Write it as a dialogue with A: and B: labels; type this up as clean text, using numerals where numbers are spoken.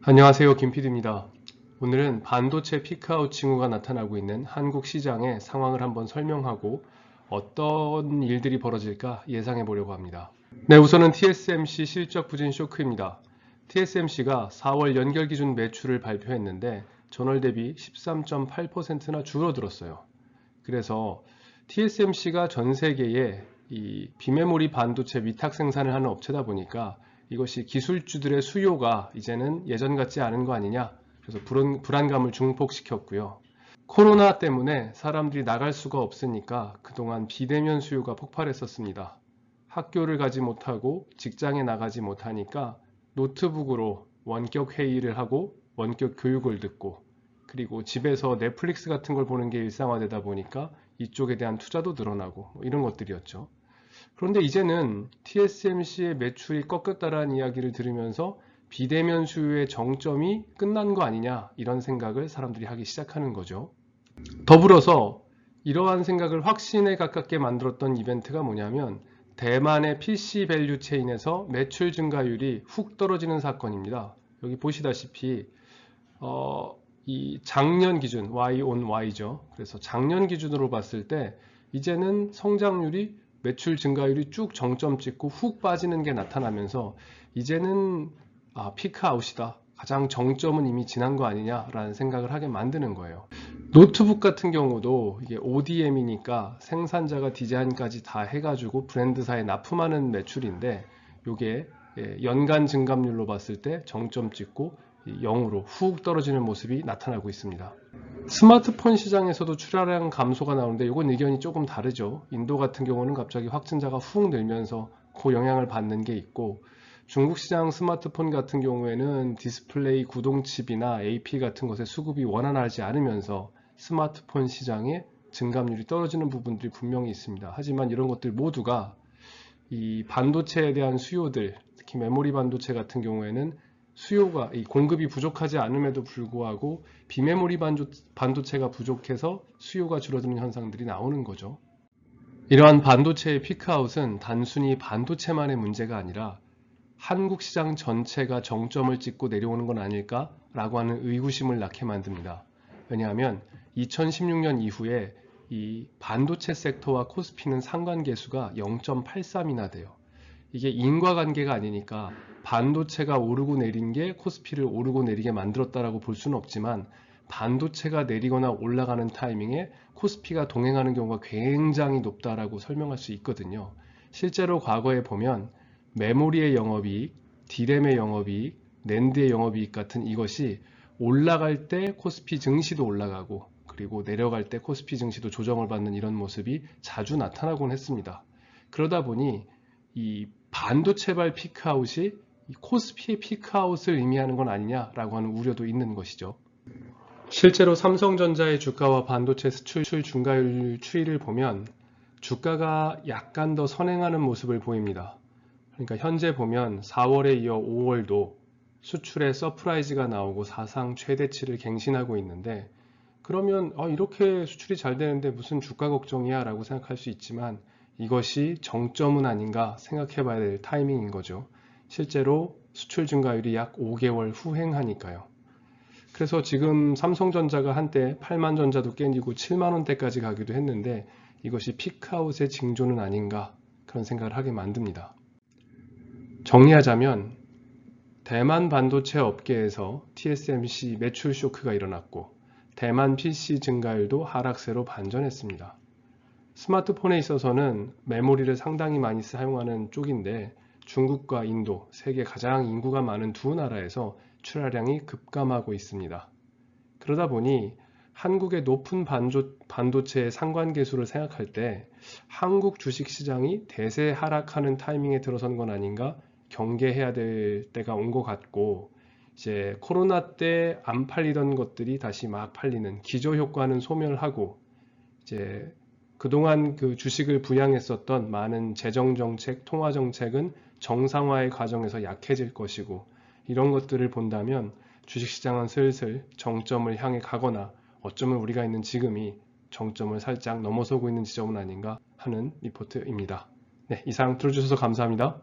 A: 안녕하세요, 김PD입니다. 오늘은 반도체 피크아웃 징후가 나타나고 있는 한국 시장의 상황을 한번 설명하고 어떤 일들이 벌어질까 예상해 보려고 합니다. 네, 우선은 TSMC 실적 부진 쇼크입니다. TSMC가 4월 연결 기준 매출을 발표했는데 전월 대비 13.8%나 줄어들었어요. 그래서 TSMC가 전 세계에 이 비메모리 반도체 위탁 생산을 하는 업체다 보니까 이것이 기술주들의 수요가 이제는 예전 같지 않은 거 아니냐, 그래서 불안감을 증폭시켰고요. 코로나 때문에 사람들이 나갈 수가 없으니까 그동안 비대면 수요가 폭발했었습니다. 학교를 가지 못하고 직장에 나가지 못하니까 노트북으로 원격 회의를 하고 원격 교육을 듣고, 그리고 집에서 넷플릭스 같은 걸 보는 게 일상화되다 보니까 이쪽에 대한 투자도 늘어나고 이런 것들이었죠. 그런데 이제는 TSMC의 매출이 꺾였다라는 이야기를 들으면서 비대면 수요의 정점이 끝난 거 아니냐, 이런 생각을 사람들이 하기 시작하는 거죠. 더불어서 이러한 생각을 확신에 가깝게 만들었던 이벤트가 뭐냐면 대만의 PC 밸류 체인에서 매출 증가율이 훅 떨어지는 사건입니다. 여기 보시다시피 이 작년 기준 Y on Y죠. 그래서 작년 기준으로 봤을 때 이제는 성장률이 매출 증가율이 쭉 정점 찍고 훅 빠지는 게 나타나면서 이제는 피크아웃이다, 가장 정점은 이미 지난 거 아니냐라는 생각을 하게 만드는 거예요. 노트북 같은 경우도 이게 ODM이니까 생산자가 디자인까지 다 해가지고 브랜드사에 납품하는 매출인데 이게 연간 증감률로 봤을 때 정점 찍고 0으로 훅 떨어지는 모습이 나타나고 있습니다. 스마트폰 시장에서도 출하량 감소가 나오는데 이건 의견이 조금 다르죠. 인도 같은 경우는 갑자기 확진자가 훅 늘면서 그 영향을 받는 게 있고, 중국 시장 스마트폰 같은 경우에는 디스플레이 구동칩이나 AP 같은 것의 수급이 원활하지 않으면서 스마트폰 시장의 증감률이 떨어지는 부분들이 분명히 있습니다. 하지만 이런 것들 모두가 이 반도체에 대한 수요들, 특히 메모리 반도체 같은 경우에는 수요가, 이 공급이 부족하지 않음에도 불구하고 비메모리 반도체가 부족해서 수요가 줄어드는 현상들이 나오는 거죠. 이러한 반도체의 피크아웃은 단순히 반도체만의 문제가 아니라 한국 시장 전체가 정점을 찍고 내려오는 건 아닐까라고 하는 의구심을 낳게 만듭니다. 왜냐하면 2016년 이후에 이 반도체 섹터와 코스피는 상관계수가 0.83이나 돼요. 이게 인과관계가 아니니까 반도체가 오르고 내린 게 코스피를 오르고 내리게 만들었다라고 볼 수는 없지만, 반도체가 내리거나 올라가는 타이밍에 코스피가 동행하는 경우가 굉장히 높다라고 설명할 수 있거든요. 실제로 과거에 보면 메모리의 영업이익, D램의 영업이익, 낸드의 영업이익 같은 이것이 올라갈 때 코스피 증시도 올라가고, 그리고 내려갈 때 코스피 증시도 조정을 받는 이런 모습이 자주 나타나곤 했습니다. 그러다 보니 이 반도체발 피크아웃이 코스피의 피크아웃을 의미하는 건 아니냐라고 하는 우려도 있는 것이죠. 실제로 삼성전자의 주가와 반도체 수출 증가율 추이를 보면 주가가 약간 더 선행하는 모습을 보입니다. 그러니까 현재 보면 4월에 이어 5월도 수출에 서프라이즈가 나오고 사상 최대치를 갱신하고 있는데, 그러면 이렇게 수출이 잘 되는데 무슨 주가 걱정이야 라고 생각할 수 있지만 이것이 정점은 아닌가 생각해 봐야 될 타이밍인 거죠. 실제로 수출 증가율이 약 5개월 후행하니까요. 그래서 지금 삼성전자가 한때 8만 전자도 깨지고 7만 원대까지 가기도 했는데 이것이 피크아웃의 징조는 아닌가, 그런 생각을 하게 만듭니다. 정리하자면 대만 반도체 업계에서 TSMC 매출 쇼크가 일어났고 대만 PC 증가율도 하락세로 반전했습니다. 스마트폰에 있어서는 메모리를 상당히 많이 사용하는 쪽인데 중국과 인도, 세계 가장 인구가 많은 두 나라에서 출하량이 급감하고 있습니다. 그러다 보니 한국의 높은 반도체의 상관계수를 생각할 때 한국 주식시장이 대세 하락하는 타이밍에 들어선 건 아닌가 경계해야 될 때가 온 것 같고, 이제 코로나 때 안 팔리던 것들이 다시 막 팔리는 기저효과는 소멸하고, 이제 그동안 그 주식을 부양했었던 많은 재정정책, 통화정책은 정상화의 과정에서 약해질 것이고, 이런 것들을 본다면 주식시장은 슬슬 정점을 향해 가거나 어쩌면 우리가 있는 지금이 정점을 살짝 넘어서고 있는 지점은 아닌가 하는 리포트입니다. 네, 이상 들어주셔서 감사합니다.